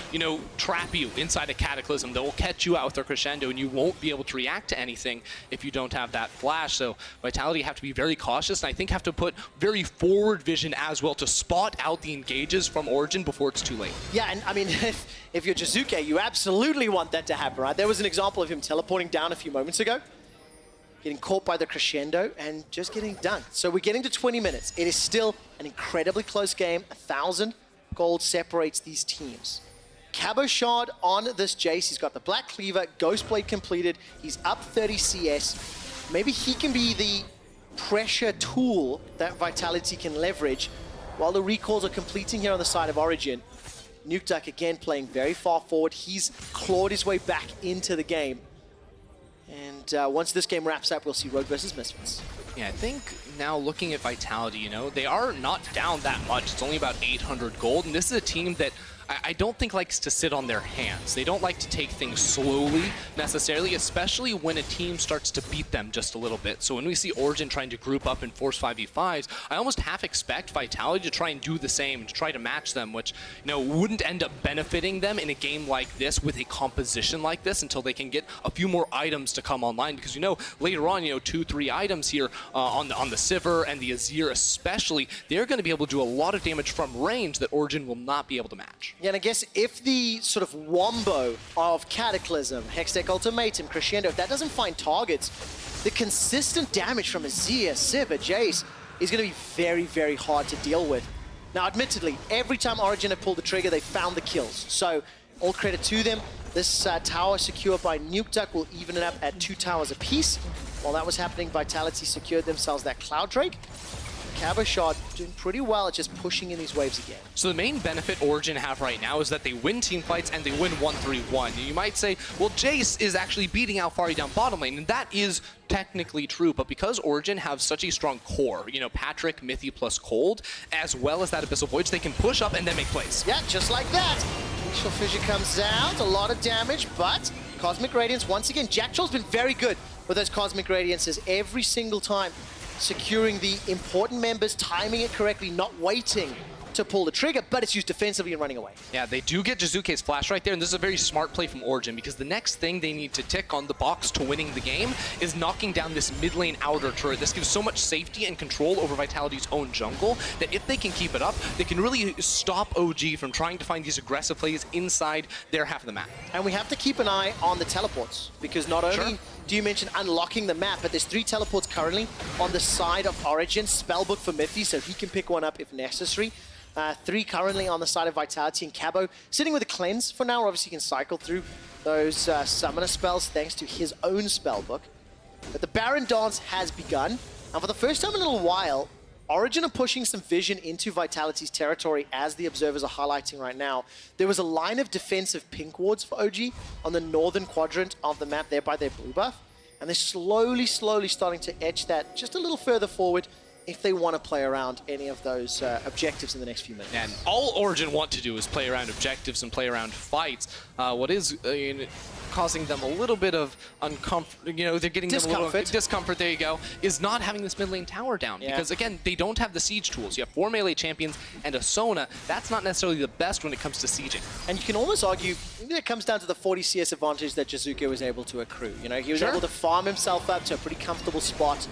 trap you inside a Cataclysm. That will catch you out with their Crescendo, and you won't be able to react to anything if you don't have that flash. So Vitality have to be very cautious, and I think have to put very forward vision as well to spot out the engages from Origen before it's too late. Yeah, and I mean, if you're Jiizuké, you absolutely want that to happen, right? There was an example of him teleporting down a few moments ago, getting caught by the Crescendo, and just getting done. So we're getting to 20 minutes. It is still an incredibly close game. 1,000 gold separates these teams. Cabochard on this Jayce. He's got the Black Cleaver, Ghostblade completed. He's up 30 CS. Maybe he can be the pressure tool that Vitality can leverage while the recalls are completing here on the side of Origen. Nukeduck again playing very far forward. He's clawed his way back into the game. And once this game wraps up, we'll see Rogue versus Misfits. Yeah, I think now looking at Vitality, they are not down that much. It's only about 800 gold, and this is a team that I don't think likes to sit on their hands. They don't like to take things slowly necessarily, especially when a team starts to beat them just a little bit. So when we see Origen trying to group up and force 5v5s, I almost half expect Vitality to try and do the same, to try to match them, which wouldn't end up benefiting them in a game like this with a composition like this until they can get a few more items to come online. Because later on, 2-3 items here on the Sivir and the Azir especially, they're going to be able to do a lot of damage from range that Origen will not be able to match. Yeah, and I guess if the sort of wombo of Cataclysm, Hextech Ultimatum, Crescendo, if that doesn't find targets, the consistent damage from Azir, Sivir, Jayce is going to be very, very hard to deal with. Now, admittedly, every time Origen have pulled the trigger, they found the kills. So, all credit to them. This tower secured by Nukeduck will even it up at 2 towers apiece. While that was happening, Vitality secured themselves that Cloud Drake. Cabochard doing pretty well at just pushing in these waves again. So the main benefit Origen have right now is that they win team fights and they win 1-3-1. You might say, well, Jayce is actually beating Alphari down bottom lane, and that is technically true, but because Origen have such a strong core, you know, Patrik, Mithy plus Kold, as well as that Abyssal Voids, they can push up and then make plays. Yeah, just like that. Initial Fissure comes out, a lot of damage, but Cosmic Radiance, once again, Jactroll's been very good with those Cosmic Radiances every single time, securing the important members, timing it correctly, not waiting to pull the trigger, but it's used defensively and running away. Yeah, they do get Jiizuké's flash right there, and this is a very smart play from Origen, because the next thing they need to tick on the box to winning the game is knocking down this mid lane outer turret. This gives so much safety and control over Vitality's own jungle that if they can keep it up, they can really stop OG from trying to find these aggressive plays inside their half of the map. And we have to keep an eye on the teleports, because not only do you mention unlocking the map, but there's 3 teleports currently on the side of Origen. Spellbook for Mithy, so he can pick one up if necessary. 3 currently on the side of Vitality, and Cabo sitting with a cleanse for now. Obviously, he can cycle through those summoner spells thanks to his own spellbook. But the Baron dance has begun, and for the first time in a little while, Origen are pushing some vision into Vitality's territory, as the observers are highlighting right now. There was a line of defensive pink wards for OG on the northern quadrant of the map there by their blue buff, and they're slowly starting to edge that just a little further forward if they want to play around any of those objectives in the next few minutes. And all Origen want to do is play around objectives and play around fights. What is causing them a little bit of uncomfort, you know, they're getting discomfort. Them a little discomfort, there you go, is not having this mid lane tower down. Yeah. Because again, they don't have the siege tools. You have 4 melee champions and a Sona. That's not necessarily the best when it comes to sieging. And you can almost argue, maybe it comes down to the 40 CS advantage that Jiizuké was able to accrue. You know, he was able to farm himself up to a pretty comfortable spot.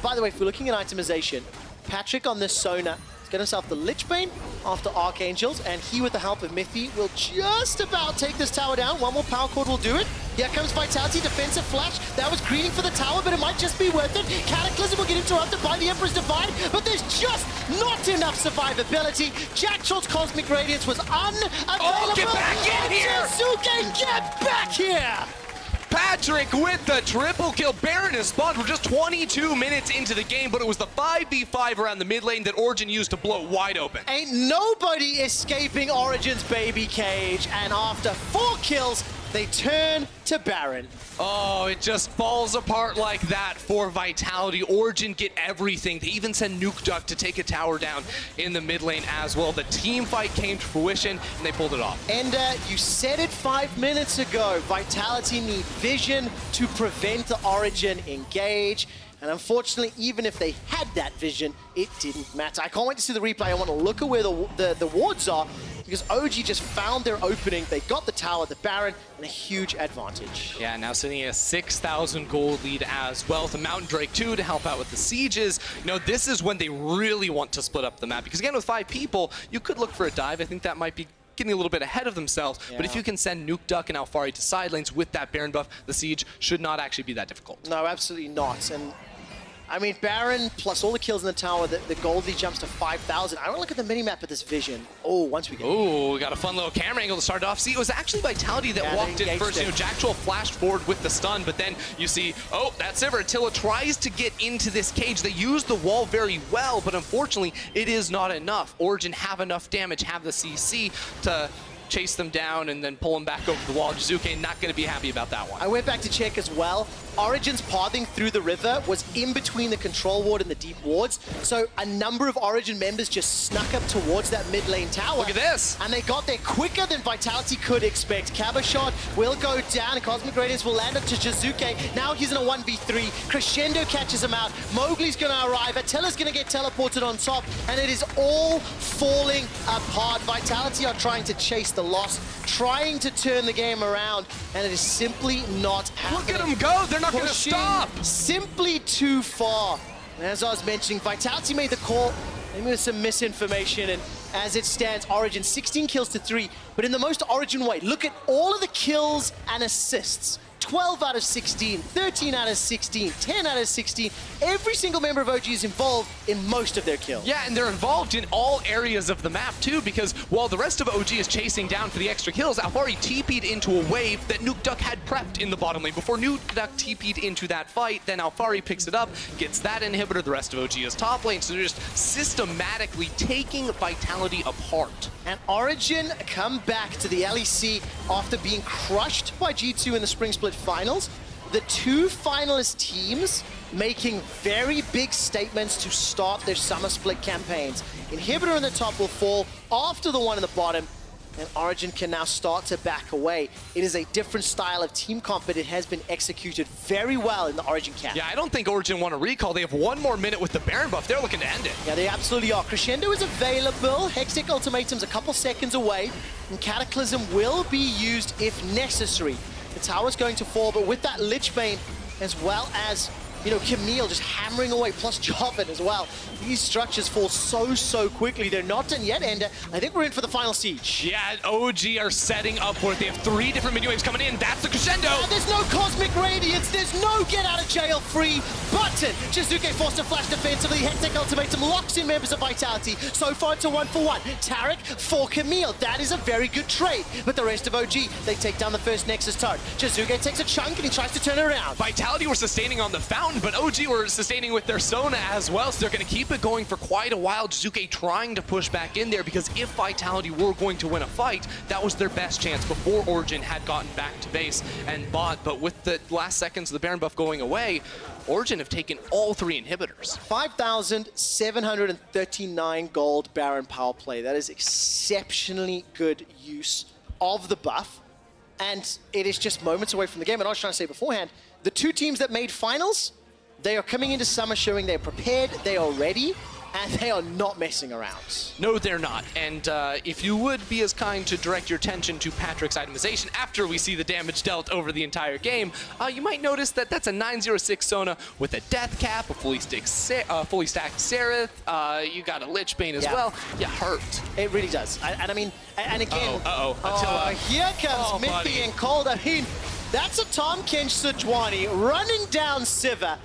By the way, if we're looking at itemization, Patrik on this Sona has got himself the Lich Bane after Archangels, and he, with the help of Mithy, will just about take this tower down. One more power chord will do it. Here comes Vitality, defensive flash. That was greening for the tower, but it might just be worth it. Cataclysm will get interrupted by the Emperor's Divide, but there's just not enough survivability. Jactroll's Cosmic Radiance was unavailable. Oh, get back in here! Jiizuké, get back here! Patrik with the triple kill. Baron is spawned. We're just 22 minutes into the game, but it was the 5v5 around the mid lane that Origen used to blow it wide open. Ain't nobody escaping Origen's baby cage, and after 4 kills, they turn to Baron. Oh, it just falls apart like that for Vitality. Origen get everything. They even send Nukeduck to take a tower down in the mid lane as well. The team fight came to fruition, and they pulled it off. And you said it 5 minutes ago. Vitality need vision to prevent the Origen engage. And unfortunately, even if they had that vision, it didn't matter. I can't wait to see the replay. I want to look at where the wards are, because OG just found their opening. They got the tower, the Baron, and a huge advantage. Yeah, now sitting at a 6,000 gold lead as well, with a Mountain Drake too to help out with the sieges. You know, this is when they really want to split up the map, because again, with 5 people, you could look for a dive. I think that might be getting a little bit ahead of themselves, but if you can send Nukeduck and Alphari to side lanes with that Baron buff, the siege should not actually be that difficult. No, absolutely not. And I mean, Baron plus all the kills in the tower, the gold lead jumps to 5,000. I want to look at the minimap at this vision. Oh, once we get... Oh, we got a fun little camera angle to start off. See, it was actually Vitality that walked in first. You know, Jactroll flashed forward with the stun, but then you see, oh, that's Sivir. Attila tries to get into this cage. They use the wall very well, but unfortunately, it is not enough. Origen have enough damage, have the CC to chase them down and then pull them back over the wall. Jiizuké not going to be happy about that one. I went back to check as well. Origen's pathing through the river was in between the control ward and the deep wards, so a number of Origen members just snuck up towards that mid lane tower. Look at this! And they got there quicker than Vitality could expect. Cabochard will go down, Cosmic Radiance will land up to Jiizuké. Now he's in a 1v3. Crescendo catches him out. Mowgli's going to arrive. Attila's going to get teleported on top, and it is all falling apart. Vitality are trying to chase the loss, trying to turn the game around, and it is simply not happening. Look at them go! They're not going to stop! Simply too far. And as I was mentioning, Vitality made the call, maybe with some misinformation, and as it stands, Origen 16 kills to 3, but in the most Origen way. Look at all of the kills and assists. 12 out of 16, 13 out of 16, 10 out of 16. Every single member of OG is involved in most of their kills. Yeah, and they're involved in all areas of the map too, because while the rest of OG is chasing down for the extra kills, Alphari TP'd into a wave that Nukeduck had prepped in the bottom lane. Before Nukeduck TP'd into that fight, then Alphari picks it up, gets that inhibitor, the rest of OG is top lane, so they're just systematically taking Vitality apart. And Origen come back to the LEC after being crushed by G2 in the Spring Split finals. The two finalist teams making very big statements to start their Summer Split campaigns. Inhibitor in the top will fall after the one in the bottom, and Origen can now start to back away. It is a different style of team comp, but it has been executed very well in the Origen camp. Yeah, I don't think Origen want to recall. They have one more minute with the Baron buff. They're looking to end it. Yeah, they absolutely are. Crescendo is available. Hextech Ultimatum's a couple seconds away, and Cataclysm will be used if necessary. The tower's going to fall, but with that Lich Bane, as well as, you know, Camille just hammering away, plus Jarvan as well. These structures fall so quickly. They're not done yet, Ender. I think we're in for the final siege. Yeah, OG are setting up for it. They have 3 different mini waves coming in. That's the crescendo. And there's no Cosmic Radiance. There's no get out of jail free button. Jiizuké forced to flash defensively. Hextech Ultimatum locks in members of Vitality. So far it's a 1-for-1. Taric for Camille. That is a very good trade. But the rest of OG, they take down the first Nexus turret. Jiizuké takes a chunk and he tries to turn it around. Vitality were sustaining on the Fountain, but OG were sustaining with their Sona as well, so they're going to keep it going for quite a while. Jiizuké trying to push back in there, because if Vitality were going to win a fight, that was their best chance before Origen had gotten back to base and bot. But with the last seconds of the Baron buff going away, Origen have taken all 3 inhibitors. 5,739 gold Baron power play. That is exceptionally good use of the buff. And it is just moments away from the game. And I was trying to say beforehand, the 2 teams that made finals, they are coming into Summer showing they're prepared, they are ready, and they are not messing around. No, they're not. And if you would be as kind to direct your attention to Patrik's itemization after we see the damage dealt over the entire game, you might notice that that's a 906 Sona with a Death Cap, a fully stacked Seraph, you got a Lich Bane as well. Yeah, hurt. It really does. And I mean, and again, Attila. Here comes Mithy and Kold. I mean, that's a Tahm, Kench, Sejuani running down Sivir.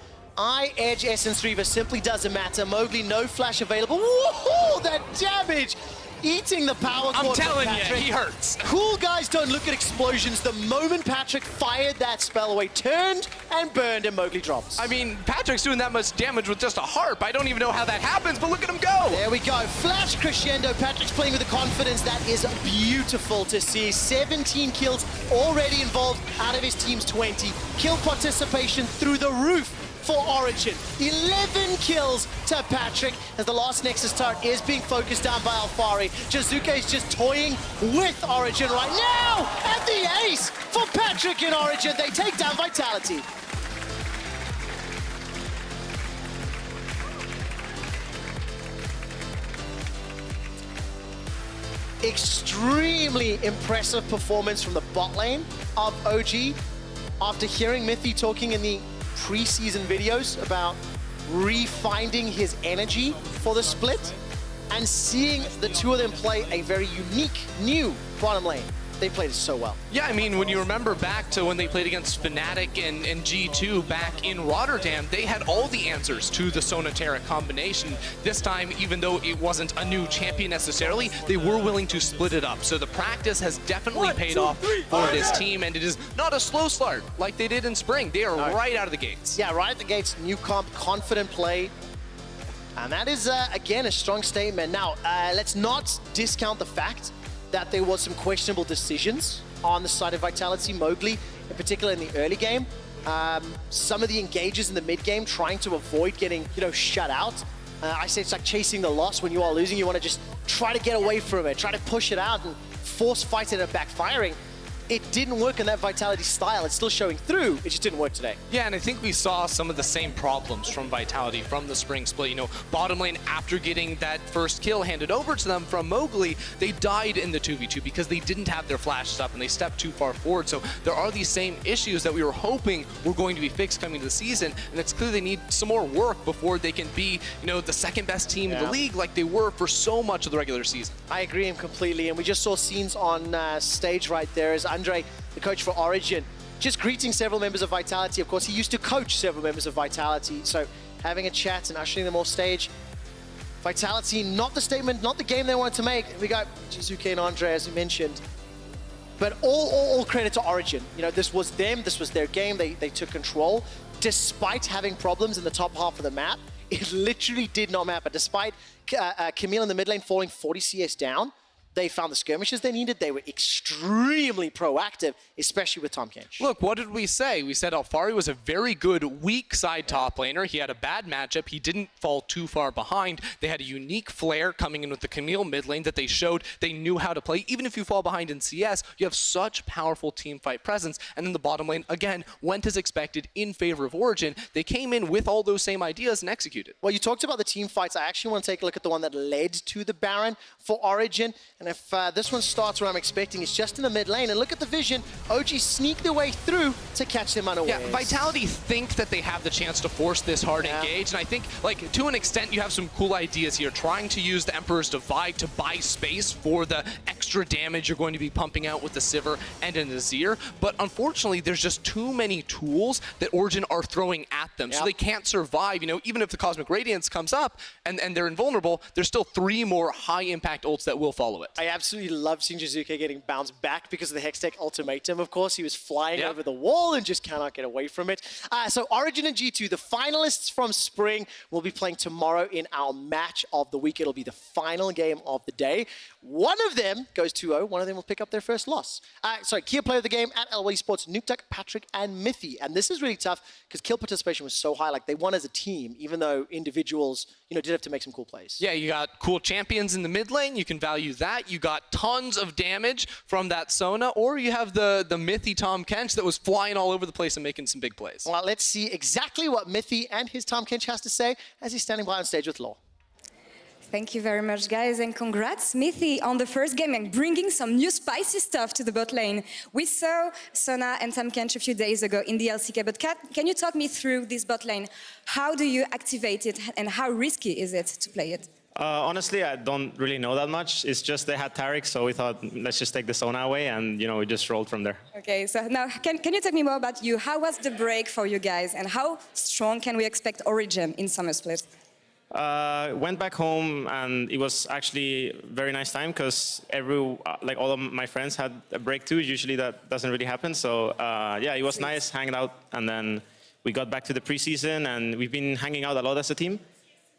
Edge Essence Reaver simply doesn't matter. Mowgli, no flash available. Woohoo! That damage! Eating the power cord. I'm telling you, Patrik. he hurts. Cool guys don't look at explosions. The moment Patrik fired that spell away, turned and burned, and Mowgli drops. I mean, Patrik's doing that much damage with just a harp. I don't even know how that happens, but look at him go. There we go. Flash crescendo. Patrik's playing with a confidence that is beautiful to see. 17 kills already involved out of his team's 20. Kill participation through the roof for Origen. 11 kills to Patrik as the last Nexus turret is being focused down by Alphari. Jiizuké is just toying with Origen right now, and the ace for Patrik in Origen. They take down Vitality. Extremely impressive performance from the bot lane of OG. After hearing Mithy talking in the preseason videos about refinding his energy for the split and seeing the 2 of them play a very unique new bottom lane. They played it so well. Yeah, I mean, when you remember back to when they played against Fnatic and G2 back in Rotterdam, they had all the answers to the Sona Taric combination. This time, even though it wasn't a new champion necessarily, they were willing to split it up. So the practice has definitely paid off for this team, and it is not a slow start like they did in spring. They are right out of the gates. Yeah, right at the gates, new comp, confident play. And that is, again, a strong statement. Now, let's not discount the fact that there was some questionable decisions on the side of Vitality. Mowgli, in particular in the early game. Some of the engages in the mid game trying to avoid getting, shut out. I say it's like chasing the loss. When you are losing, you want to just try to get away from it, try to push it out and force fight it and backfiring. It didn't work in that Vitality style. It's still showing through. It just didn't work today. Yeah, and I think we saw some of the same problems from Vitality from the spring split. Bottom lane, after getting that first kill handed over to them from Mowgli, they died in the 2v2 because they didn't have their flashes up and they stepped too far forward. So there are these same issues that we were hoping were going to be fixed coming to the season, and it's clear they need some more work before they can be, the second best team in the league like they were for so much of the regular season. I agree completely, and we just saw scenes on stage right there as Andre, the coach for Origen, just greeting several members of Vitality. Of course, he used to coach several members of Vitality, so having a chat and ushering them off stage. Vitality, not the statement, not the game they wanted to make. We got Jiizuké and Andre, as you mentioned. But all credit to Origen. You know, this was them, this was their game, they took control. Despite having problems in the top half of the map, it literally did not matter. Despite Camille in the mid lane falling 40 CS down, they found the skirmishes they needed. They were extremely proactive, especially with Tahm Kench. Look, what did we say? We said Alphari was a very good weak side top laner. He had a bad matchup. He didn't fall too far behind. They had a unique flair coming in with the Camille mid lane that they showed they knew how to play. Even if you fall behind in CS, you have such powerful team fight presence. And then the bottom lane, again, went as expected in favor of Origen. They came in with all those same ideas and executed. Well, you talked about the team fights. I actually want to take a look at the one that led to the Baron for Origen. And if this one starts where I'm expecting, it's just in the mid lane. And look at the vision. OG sneak their way through to catch them unawares. Yeah, Vitality think that they have the chance to force this hard engage. And I think, like, to an extent, you have some cool ideas here. Trying to use the Emperor's Divide to buy space for the extra damage you're going to be pumping out with the Sivir and an Azir. But unfortunately, there's just too many tools that Origen are throwing at them. So they can't survive. You know, even if the Cosmic Radiance comes up and they're invulnerable, there's still 3 more high-impact ults that will follow it. I absolutely love seeing Jiizuké getting bounced back because of the Hextech ultimatum, of course. He was flying over the wall and just cannot get away from it. So Origen and G2, the finalists from Spring, will be playing tomorrow in our match of the week. It'll be the final game of the day. One of them goes 2-0. One of them will pick up their first loss. Sorry, key player of the game at LEC Sports, Nukeduck, Patrik, and Mithy. And this is really tough because kill participation was so high. Like, they won as a team, even though individuals, you know, did have to make some cool plays. Yeah, you got cool champions in the mid lane. You can value that. You got tons of damage from that Sona, or you have the Mithy Tahm Kench that was flying all over the place and making some big plays. Well, let's see exactly what Mithy and his Tahm Kench has to say as he's standing by on stage with Laure. Thank you very much, guys, and congrats, Mithy, on the first game and bringing some new spicy stuff to the bot lane. We saw Sona and Tahm Kench a few days ago in the LCK, but can you talk me through this bot lane? How do you activate it, and how risky is it to play it? Honestly, I don't really know that much. It's just they had Taric, so we thought, let's just take the Sona away, and, you know, we just rolled from there. Okay, so now, can you tell me more about you? How was the break for you guys, and how strong can we expect Origen in Summer Split? Went back home, and it was actually a very nice time because like all of my friends had a break too. Usually that doesn't really happen. So yeah, it was nice hanging out, and then we got back to the preseason, and we've been hanging out a lot as a team.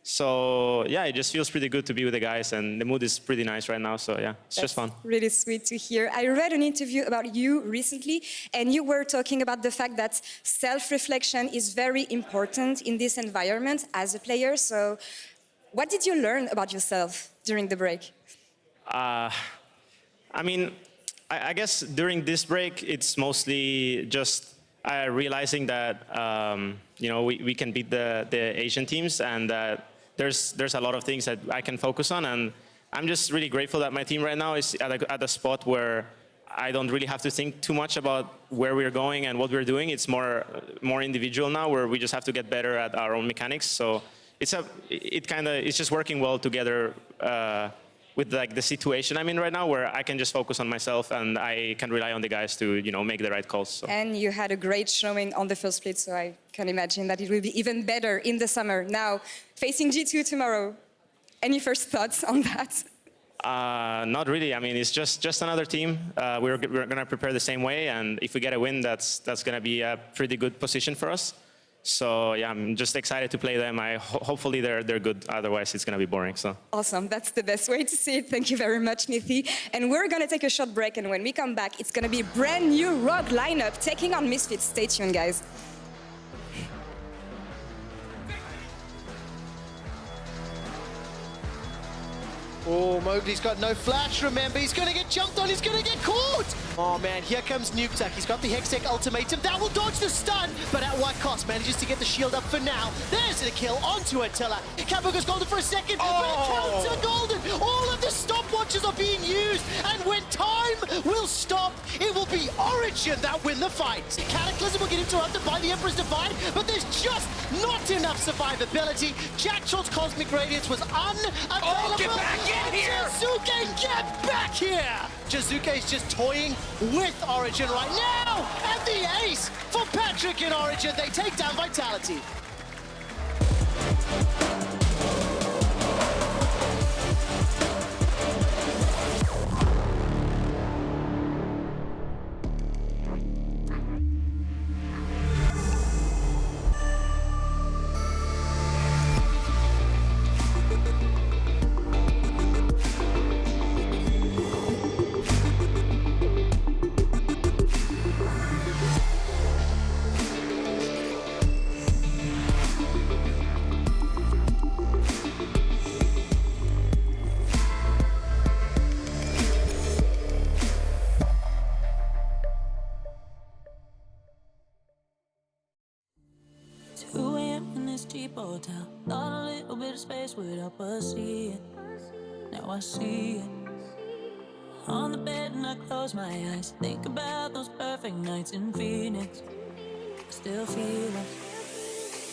So yeah, it just feels pretty good to be with the guys, and the mood is pretty nice right now. So yeah, it's just fun. Really sweet to hear. I read an interview about you recently, and you were talking about the fact that self-reflection is very important in this environment as a player. So what did you learn about yourself during the break? I mean, I guess during this break, it's mostly just realizing that you know, we can beat the Asian teams, and that there's a lot of things that I can focus on, and I'm just really grateful that my team right now is at a spot where I don't really have to think too much about where we're going and what we're doing. It's more individual now, where we just have to get better at our own mechanics. So it's just working well together with like the situation I'm in right now, where I can just focus on myself and I can rely on the guys to, you know, make the right calls. So. And you had a great showing on the first split, so I can imagine that it will be even better in the summer. Now, facing G2 tomorrow, any first thoughts on that? Not really. I mean, it's just another team. We're going to prepare the same way, and if we get a win, that's going to be a pretty good position for us. So yeah, I'm just excited to play them. Hopefully they're good. Otherwise, it's going to be boring. So awesome. That's the best way to see it. Thank you very much, Mithy. And we're going to take a short break. And when we come back, it's going to be a brand new Rogue lineup taking on Misfits. Stay tuned, guys. Oh, Mowgli's got no flash, remember. He's going to get jumped on. He's going to get caught. Oh, man, here comes Nukeduck. He's got the Hextech ultimatum. That will dodge the stun, but at what cost? Manages to get the shield up for now. There's the kill onto Attila. Cabochard's golden for a second, but counter golden. All of the stopwatches are being used, and when time will stop, it will be Origen that win the fight. Cataclysm will get interrupted by the Emperor's Divide, but there's just not enough survivability. Jactroll's Cosmic Radiance was unavailable. Oh, get back in here! Jiizuké, get back here! Jiizuké is just toying with Origen right now! And the ace for Patrik in Origen. They take down Vitality. Hotel. Thought a little bit of space would help us see it. Now I see it. On the bed and I close my eyes. Think about those perfect nights in Phoenix. I still feel it.